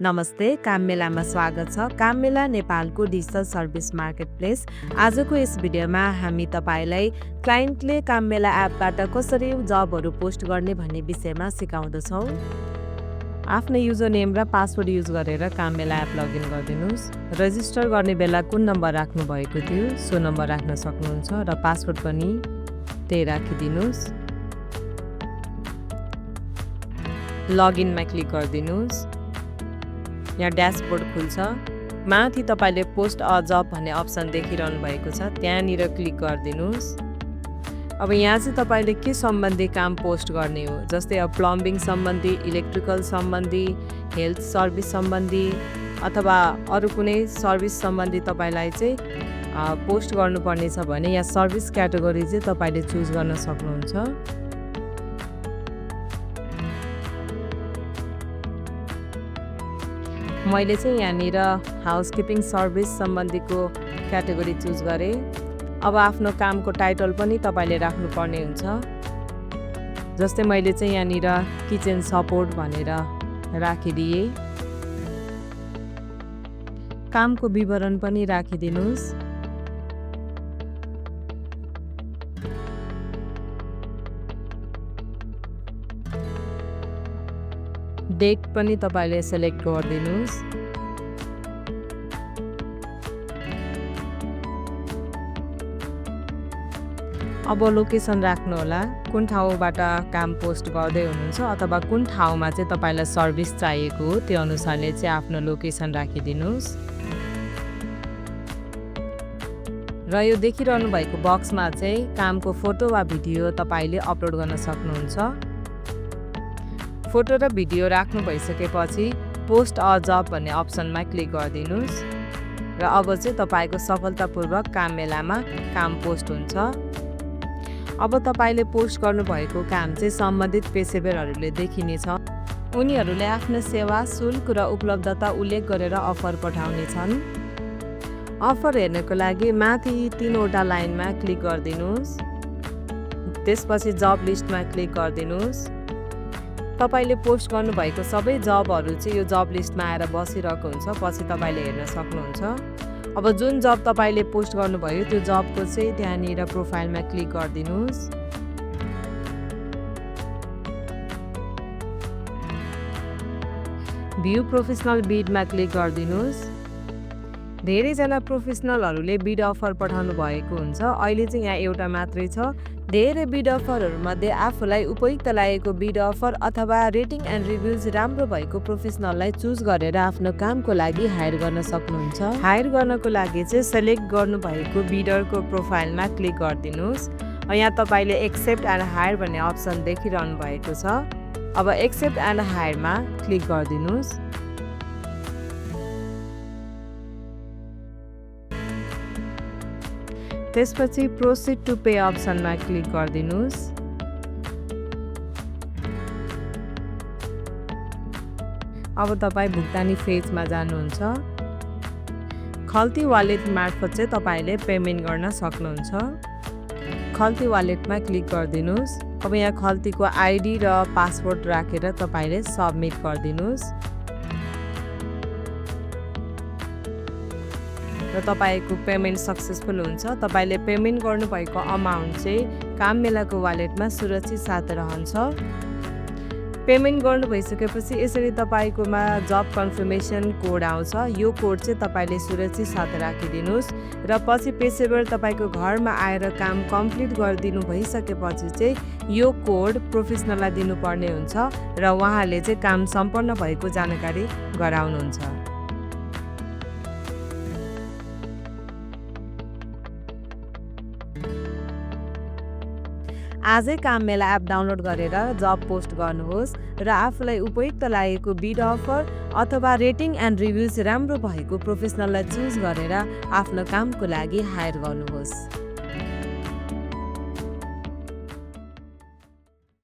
नमस्ते, काम मेलामा स्वागत छ। काम मेला नेपालको डिजिटल सर्भिस मार्केटप्लेस। आजको यस भिडियोमा हामी तपाईलाई क्लाइन्टले काम मेला एपबाट कसरी जबहरू पोस्ट गर्ने भन्ने विषयमा सिकाउँदछौँ। आफ्नो युजर नेम र पासवर्ड युज गरेर काम मेला एप लगइन गरिदिनुहोस्। रजिस्टर गर्ने बेला कुन नम्बर राख्नु भएको थियो सो नम्बर राख्न सक्नुहुन्छ र पासवर्ड पनि त्यही राखिदिनुहोस्। लगइनमा क्लिक गरिदिनुहोस्। यहाँ ड्यासबोर्ड खुल्छ। माथि तपाईले पोस्ट अ जब भन्ने अप्सन देखिरहनु भएको छ, त्यहाँनिर क्लिक गरिदिनुहोस्। अब यहाँ चाहिँ तपाईले के सम्बन्धी काम पोस्ट गर्ने हो, जस्तै अब प्लम्बिङ सम्बन्धी, इलेक्ट्रिकल सम्बन्धी, हेल्थ सर्भिस सम्बन्धी अथवा अरू कुनै सर्भिस सम्बन्धी तपाईलाई चाहिँ पोस्ट गर्नुपर्ने छ भने यहाँ सर्भिस क्याटेगोरी चाहिँ तपाईले चुज गर्न सक्नुहुन्छ। मैले चाहिँ यहाँनिर हाउसकिपिङ सर्भिस सम्बन्धीको क्याटेगोरी चुज गरेँ। अब आफ्नो कामको टाइटल पनि तपाईले राख्नुपर्ने हुन्छ। जस्तै मैले चाहिँ यहाँनिर किचन सपोर्ट भनेर राखिदिएँ। कामको विवरण पनि राखिदिनुहोस्। डेट पनि तपाईले सेलेक्ट गरिदिनुहोस्। अब लोकेसन राख्नु होला, कुन ठाउँबाट काम पोस्ट गर्दै हुनुहुन्छ अथवा कुन ठाउँमा चाहिँ तपाईलाई सर्भिस चाहिएको हो त्यो अनुसारले चाहिँ आफ्नो लोकेसन राखिदिनुहोस्। र यो देखिरहनु भएको बक्समा चाहिँ कामको फोटो वा भिडियो तपाईले अपलोड गर्न सक्नुहुन्छ। फोटो र भिडियो राख्नु भइसकेपछि पोस्ट अ जब भन्ने अप्सनमा क्लिक गरिदिनुहोस् र अब चाहिँ तपाईको सफलतापूर्वक काम मेलामा काम पोस्ट हुन्छ। अब तपाईले पोस्ट गर्नुभएको काम चाहिँ सम्बन्धित पेशेवरहरूले देखिनेछ। उनीहरूले आफ्नो सेवा, शुल्क र उपलब्धता उल्लेख गरेर अफर पठाउने छन्। अफर हेर्नको लागि माथि 3वटा लाइनमा क्लिक गरिदिनुहोस्। त्यसपछि जब लिस्टमा क्लिक गरिदिनुहोस्। तपाईले पोस्ट गर्नुभएको सबै जबहरू चाहिँ यो जब लिस्टमा आएर बसिरहेको हुन्छ, पछि तपाईले हेर्न सक्नुहुन्छ। अब जुन जब तपाईले पोस्ट गर्नुभयो त्यो जबको चाहिँ त्यहाँनिर प्रोफाइलमा क्लिक गरिदिनुहोस्। भ्यू प्रोफेसनल बिडमा क्लिक गरिदिनुहोस्। धेरैजना प्रोफेसनलहरूले बिड अफर पठाउनु भएको हुन्छ। अहिले चाहिँ यहाँ एउटा मात्रै छ। धेरै बिड अफरहरूमध्ये आफूलाई उपयुक्त लागेको बिड अफर अथवा रेटिङ एन्ड रिभ्युज राम्रो भएको प्रोफेसनललाई चुज गरेर आफ्नो कामको लागि हायर गर्न सक्नुहुन्छ। हायर गर्नको लागि चाहिँ सेलेक्ट गर्नुभएको बिडरको प्रोफाइलमा क्लिक गरिदिनुहोस्। यहाँ तपाईले एक्सेप्ट एन्ड हायर भन्ने अप्सन देखिरहनु भएको छ। अब एक्सेप्ट एन्ड हायरमा क्लिक गरिदिनुहोस्। त्यसपछि प्रोसिड टु पे अप्सनमा क्लिक गरिदिनुहोस्। अब तपाईँ भुक्तानी फेजमा जानुहुन्छ। खल्ती वालेट मार्फत चाहिँ तपाईले पेमेन्ट गर्न सक्नुहुन्छ। खल्ती वालेटमा क्लिक गरिदिनुहोस्। अब यहाँ खल्तीको आइडी र पासवर्ड राखेर तपाईले सबमिट गरिदिनुहोस् र तपाईको पेमेन्ट सक्सेसफुल हुन्छ। तपाईले पेमेन्ट गर्नुभएको अमाउन्ट चाहिँ काम मेलाको वालेटमा सुरक्षित साथ रहन्छ। पेमेन्ट गर्नु भइसकेपछि यसरी तपाईकोमा जब कन्फर्मेसन कोड आउँछ। यो कोड चाहिँ तपाईले सुरक्षित साथ राखिदिनुहोस् र पछि पेशेवर तपाईको घरमा आएर काम कम्प्लिट गरिदिनु भइसकेपछि चाहिँ यो कोड प्रोफेसनललाई दिनुपर्ने हुन्छ र उहाँले चाहिँ काम सम्पन्न भएको जानकारी गराउनुहुन्छ। आजै काम मेला एप डाउनलोड गरेर जब पोस्ट गर्नुहोस् र आफूलाई उपयुक्त लागेको बिड अफर अथवा रेटिङ एन्ड रिभ्युज राम्रो भएको प्रोफेसनललाई चुज गरेर आफ्नो कामको लागि हायर गर्नुहोस्।